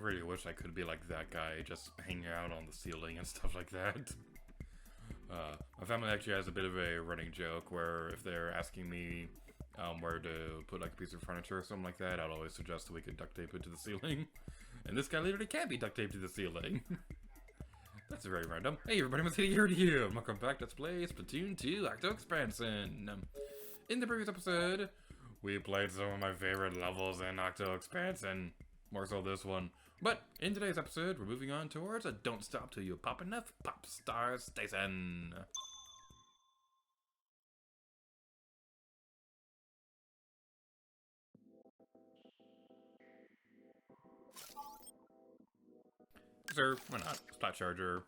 really wish I could be like that guy, just hanging out on the ceiling and stuff like that. My family actually has a bit of a running joke where if they're asking me where to put like a piece of furniture or something like that, I'll always suggest that we could duct tape it to the ceiling. And this guy literally can't be duct taped to the ceiling. That's very random. Hey everybody, what's here to you? Welcome back to Let's Play Splatoon 2 Octo Expansion. In the previous episode, we played some of my favorite levels in Octo Expansion. More so this one. But in today's episode, we're moving on towards a Don't Stop Till You Pop Enough Pop Star Station. Sir, why not? Splat Charger.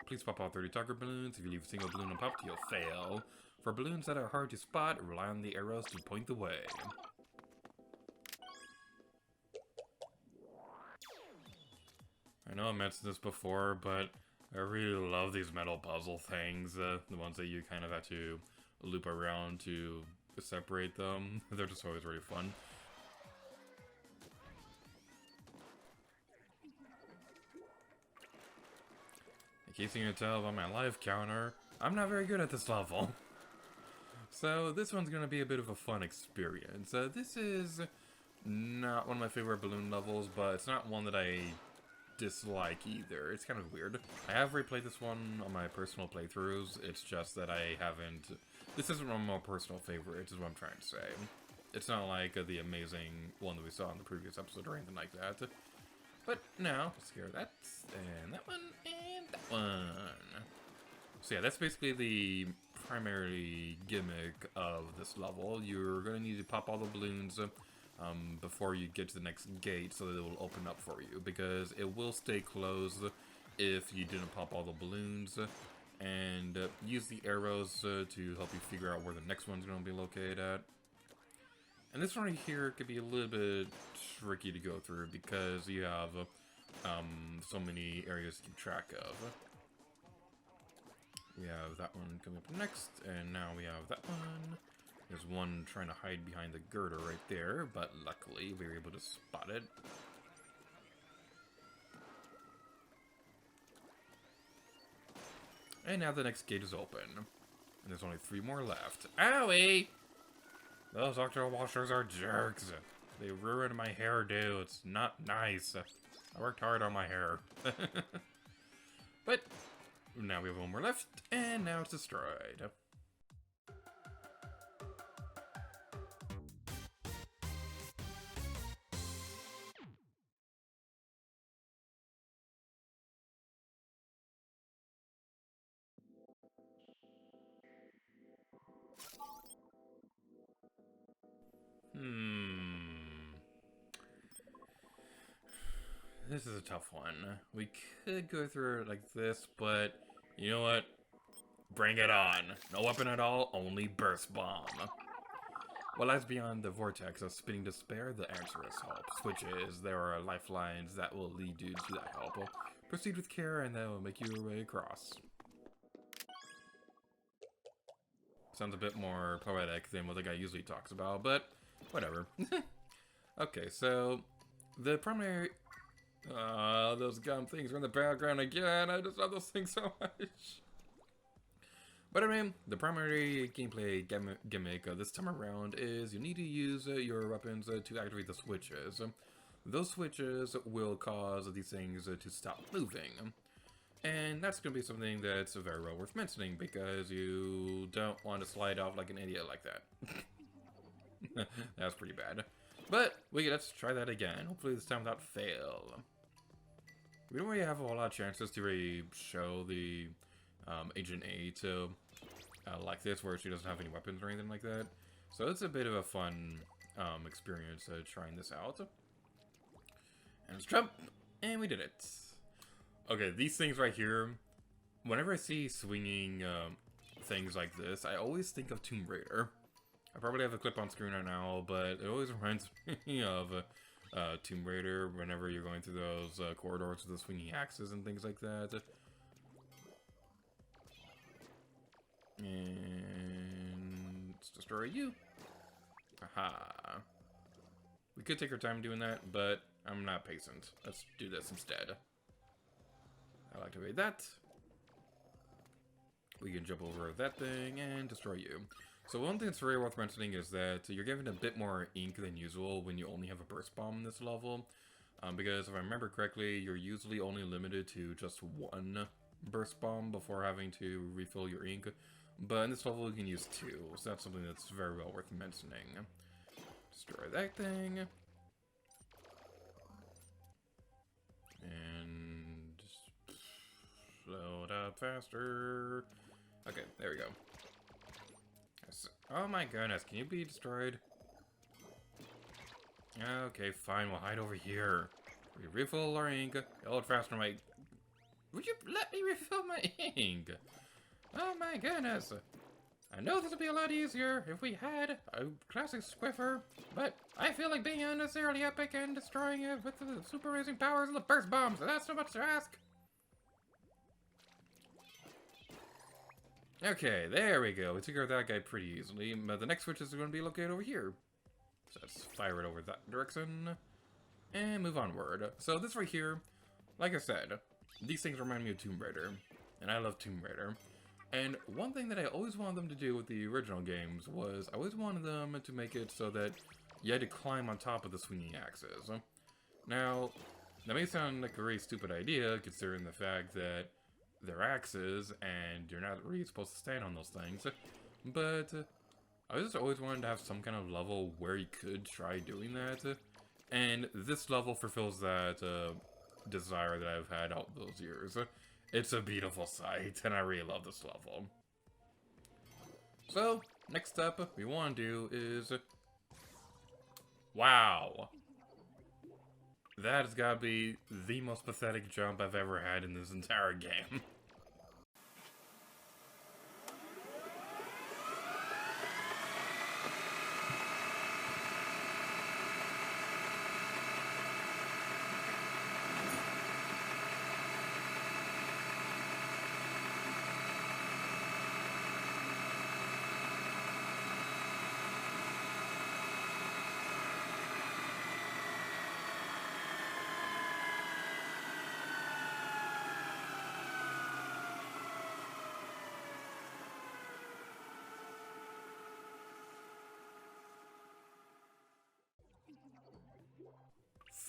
Please pop all 30 target balloons. If you leave a single balloon unpopped, you'll fail. For balloons that are hard to spot, rely on the arrows to point the way. I know I mentioned this before, but I really love these metal puzzle things. The ones that you kind of have to loop around to separate them. They're just always really fun. In case you can tell by my life counter, I'm not very good at this level. So this one's going to be a bit of a fun experience. This is not one of my favorite balloon levels, but it's not one that I dislike either. It's kind of weird. I have replayed this one on my personal playthroughs. It's just that I haven't... This isn't one of my personal favorites, is what I'm trying to say. It's not like the amazing one that we saw in the previous episode or anything like that. But now, let's hear that, and that one, and that one. So yeah, that's basically the primary gimmick of this level. You're going to need to pop all the balloons before you get to the next gate so that it will open up for you, because it will stay closed if you didn't pop all the balloons, and use the arrows to help you figure out where the next one's going to be located at. And this one right here could be a little bit tricky to go through because you have so many areas to keep track of. We have that one coming up next, and now we have that one. There's one trying to hide behind the girder right there, but luckily we were able to spot it. And now the next gate is open. And there's only 3 more left. Owie! Those Octo washers are jerks. They ruined my hairdo. It's not nice. I worked hard on my hair. But now we have 1 more left, and now it's destroyed. This is a tough one. We could go through it like this, but you know what? Bring it on. No weapon at all, only burst bomb. Well, as beyond the vortex of spinning despair, the answer is help. Switches, there are lifelines that will lead you to that help. Proceed with care and that will make you your way across. Sounds a bit more poetic than what the guy usually talks about, but whatever. Okay, so the primary... those gum things are in the background again. I just love those things so much. But anyway, the primary gameplay gimmick this time around is you need to use your weapons to activate the switches. Those switches will cause these things to stop moving. And that's going to be something that's very well worth mentioning, because you don't want to slide off like an idiot like that. That's pretty bad. But let's try that again. Hopefully this time without fail. We don't really have a whole lot of chances to really show the Agent A to like this, where she doesn't have any weapons or anything like that. So it's a bit of a fun experience trying this out. And let's jump, and we did it. Okay, these things right here, whenever I see swinging things like this, I always think of Tomb Raider. I probably have a clip on screen right now, but it always reminds me of Tomb Raider whenever you're going through those corridors with the swinging axes and things like that. And let's destroy you. Aha. We could take our time doing that, but I'm not patient. Let's do this instead. I'll activate that. We can jump over that thing and destroy you. So one thing that's very worth mentioning is that you're given a bit more ink than usual when you only have a burst bomb in this level. Because if I remember correctly, you're usually only limited to just one burst bomb before having to refill your ink. But in this level you can use 2, so that's something that's very well worth mentioning. Destroy that thing. And slow it up faster. Okay, there we go. Oh my goodness, can you be destroyed? Okay, fine, we'll hide over here. We refill our ink. Hold faster, my... Would you let me refill my ink? Oh my goodness. I know this would be a lot easier if we had a classic Squiffer, but I feel like being unnecessarily epic and destroying it with the super amazing powers of the burst bombs. That's so much to ask. Okay, there we go. We took care of that guy pretty easily, but the next switch is going to be located over here. So let's fire it over that direction, and move onward. So this right here, like I said, these things remind me of Tomb Raider, and I love Tomb Raider. And one thing that I always wanted them to do with the original games was I always wanted them to make it so that you had to climb on top of the swinging axes. Now, that may sound like a really stupid idea, considering the fact that they're axes, and you're not really supposed to stand on those things, but I just always wanted to have some kind of level where you could try doing that, and this level fulfills that desire that I've had all those years. It's a beautiful sight, and I really love this level. So, next up we want to do is... Wow! That has got to be the most pathetic jump I've ever had in this entire game.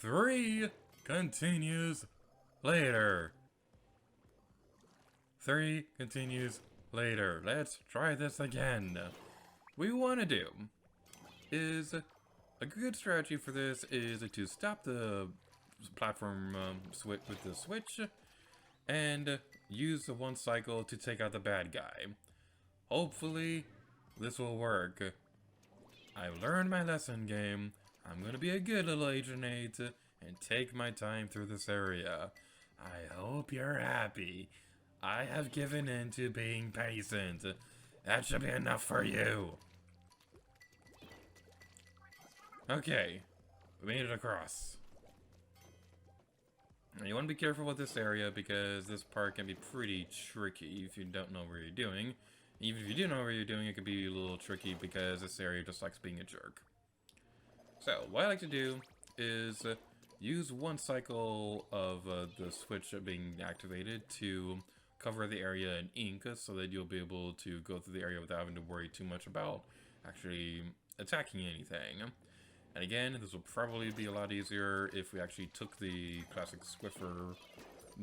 Three continues later. 3 continues later. Let's try this again. What we want to do is, a good strategy for this is to stop the platform switch with the switch and use the 1 cycle to take out the bad guy. Hopefully this will work. I've learned my lesson, game. I'm gonna be a good little Agent 8 and take my time through this area. I hope you're happy. I have given in to being patient. That should be enough for you. Okay, we made it across. Now you want to be careful with this area because this part can be pretty tricky if you don't know what you're doing. Even if you do know what you're doing, it can be a little tricky because this area just likes being a jerk. So, what I like to do is use 1 cycle of the switch being activated to cover the area in ink so that you'll be able to go through the area without having to worry too much about actually attacking anything. And again, this will probably be a lot easier if we actually took the classic Swiffer,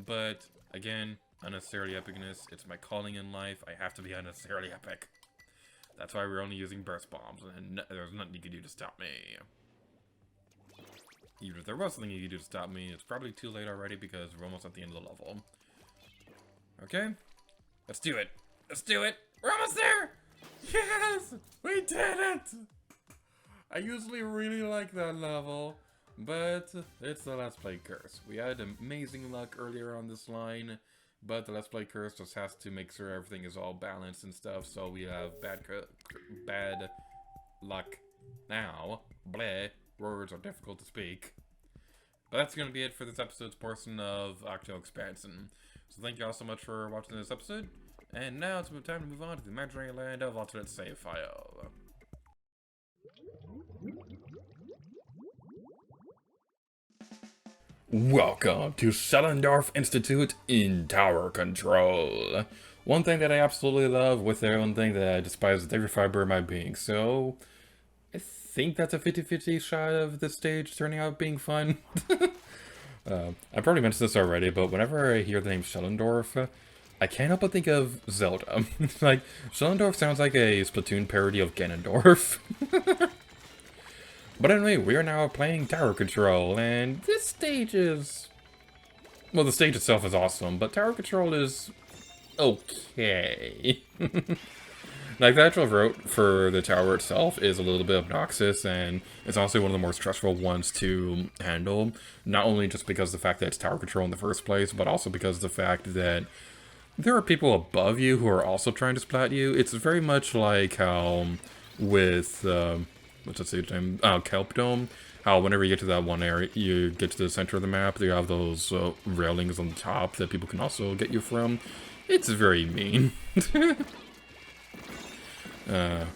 but again, unnecessarily epicness, it's my calling in life, I have to be unnecessarily epic. That's why we're only using burst bombs, and there's nothing you can do to stop me. Even if there was something you could do to stop me, it's probably too late already because we're almost at the end of the level. Okay? Let's do it! Let's do it! We're almost there! Yes! We did it! I usually really like that level, but it's the Let's Play curse. We had amazing luck earlier on this line, but the Let's Play curse just has to make sure everything is all balanced and stuff, so we have bad luck now. Bleh. Words are difficult to speak. But that's going to be it for this episode's portion of Octo Expansion. So thank you all so much for watching this episode. And now it's time to move on to the imaginary land of alternate save file. Welcome to Schellendorf Institute in Tower Control. One thing that I absolutely love with their one thing that I despise with every fiber of my being. So, I think that's a 50-50 shot of this stage turning out being fun. I probably mentioned this already, but whenever I hear the name Schellendorf, I can't help but think of Zelda. Like, Schellendorf sounds like a Splatoon parody of Ganondorf. But anyway, we are now playing Tower Control, and this stage is... Well, the stage itself is awesome, but Tower Control is... okay. Like, the actual route for the tower itself is a little bit obnoxious, and it's honestly one of the more stressful ones to handle. Not only just because of the fact that it's Tower Control in the first place, but also because of the fact that there are people above you who are also trying to splat you. It's very much like how with... what's that stage name? Kelp Dome. How whenever you get to that one area, you get to the center of the map, you have those railings on the top that people can also get you from. It's very mean. If I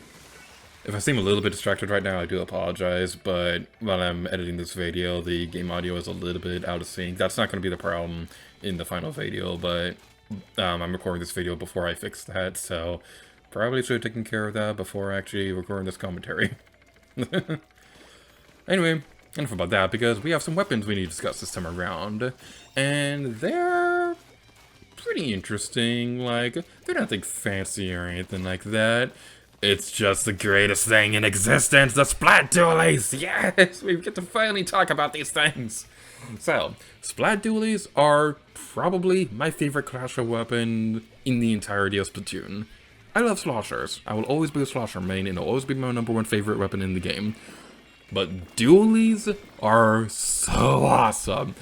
seem a little bit distracted right now, I do apologize, but while I'm editing this video, the game audio is a little bit out of sync. That's not going to be the problem in the final video, but I'm recording this video before I fix that, so probably should have taken care of that before actually recording this commentary. Anyway, enough about that, because we have some weapons we need to discuss this time around, and they're pretty interesting. Like, they're nothing fancy or anything like that. It's just the greatest thing in existence, the Splat Dualies! Yes! We get to finally talk about these things! So, Splat Dualies are probably my favorite Clash of weapon in the entirety of Splatoon. I love sloshers. I will always be a slosher main, and it'll always be my #1 favorite weapon in the game. But dualies are so awesome.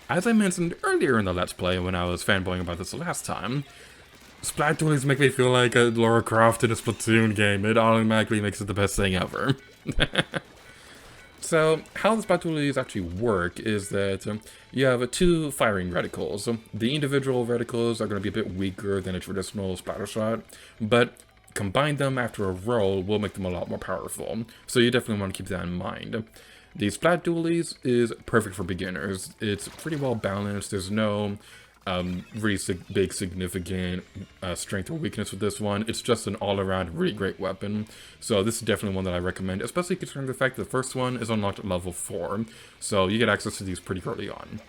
As I mentioned earlier in the Let's Play when I was fanboying about this the last time, Splat dualies make me feel like a Lara Croft in a Splatoon game. It automatically makes it the best thing ever. So, how the Splat dualies actually work is that you have two firing reticles. The individual reticles are going to be a bit weaker than a traditional splatter shot, but combine them after a roll will make them a lot more powerful. So you definitely want to keep that in mind. The Splat dualies is perfect for beginners. It's pretty well balanced. There's no really big significant strength or weakness with this one. It's just an all-around really great weapon. So this is definitely one that I recommend, especially considering the fact that the first one is unlocked at level 4. So you get access to these pretty early on.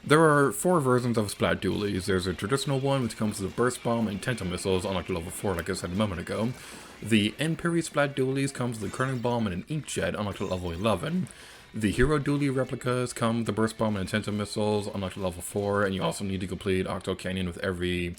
There are 4 versions of Splat Dualies. There's a traditional one, which comes with a Burst Bomb and Tenta Missiles, unlocked at level 4, like I said a moment ago. The N-Parry Splat Dualies comes with a Curling Bomb and an Inkjet, unlocked at level 11. The Hero Dualie replicas come with the Burst Bomb and Tenta Missiles, unlocked at level 4, and you also need to complete Octo Canyon with every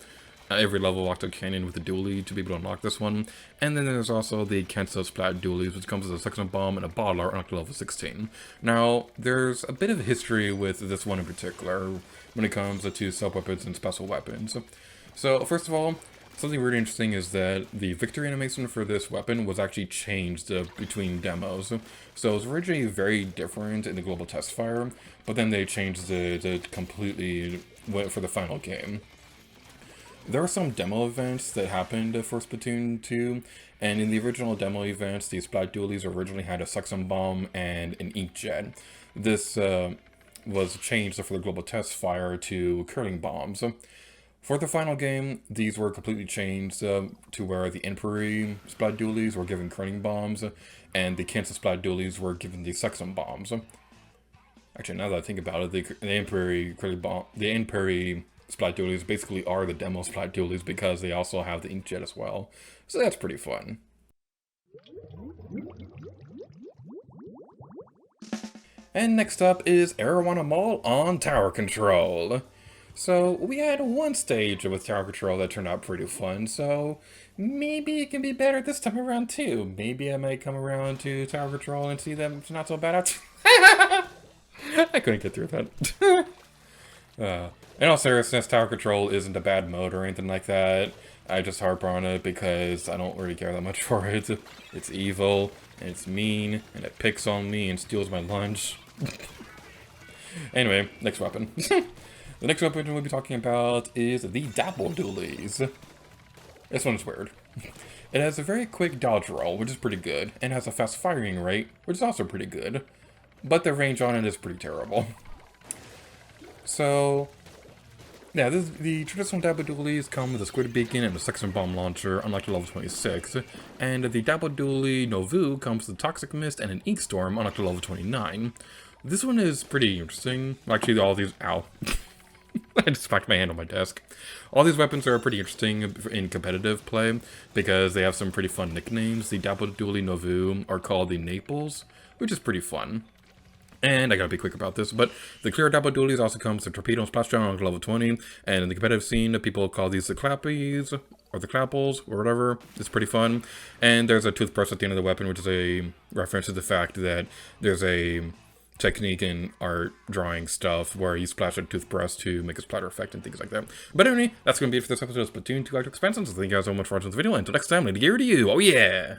level of Octo Canyon with the Dualie to be able to unlock this one. And then there's also the Kensa Splat Dualies, which comes with a Suction Bomb and a Bottler, unlocked at level 16. Now, there's a bit of history with this one in particular when it comes to sub-weapons and special weapons. So, first of all, something really interesting is that the victory animation for this weapon was actually changed between demos. So it was originally very different in the global test fire, but then they changed it completely for the final game. There are some demo events that happened for Splatoon 2, and in the original demo events, the Splat Dualies originally had a Suction Bomb and an Inkjet. This was changed for the global test fire to Curling Bombs. For the final game, these were completely changed to where the N-Parry Splat Dualies were given Curling Bombs, and the Kensa Splat Dualies were given the Suction Bombs. Actually, now that I think about it, the N-Parry Splat Dualies basically are the demo Splat Dualies because they also have the Inkjet as well. So that's pretty fun. And next up is Arowana Mall on Tower Control. So, we had one stage with Tower Control that turned out pretty fun, so maybe it can be better this time around too. Maybe I might come around to Tower Control and see that it's not so bad. I couldn't get through that. In all seriousness, Tower Control isn't a bad mode or anything like that. I just harp on it because I don't really care that much for it. It's evil, and it's mean, and it picks on me and steals my lunch. Anyway, next weapon. The next weapon we'll be talking about is the Dapple Dualies. This one's weird. It has a very quick dodge roll, which is pretty good, and has a fast firing rate, which is also pretty good. But the range on it is pretty terrible. So, yeah, the traditional Dabo Dualies come with a Squid Beacon and a Suction Bomb Launcher, unlike the level 26, and the Dabo Dualie Novu comes with a Toxic Mist and an Ink Storm, unlike the level 29. This one is pretty interesting. Actually, all these... Ow. I just smacked my hand on my desk. All these weapons are pretty interesting in competitive play, because they have some pretty fun nicknames. The Dabo Dualie Novu are called the Naples, which is pretty fun. And I gotta be quick about this, but the clear Dabo Dualies also comes with Torpedo and Splash Down on level 20, and in the competitive scene, people call these the Clappies, or the Clapples, or whatever. It's pretty fun. And there's a toothbrush at the end of the weapon, which is a reference to the fact that there's a technique in art drawing stuff where you splash a toothbrush to make a splatter effect and things like that. But anyway, that's gonna be it for this episode of Splatoon 2 Octo Expansion, so thank you guys so much for watching this video, and until next time, Lady Gear to you, oh yeah!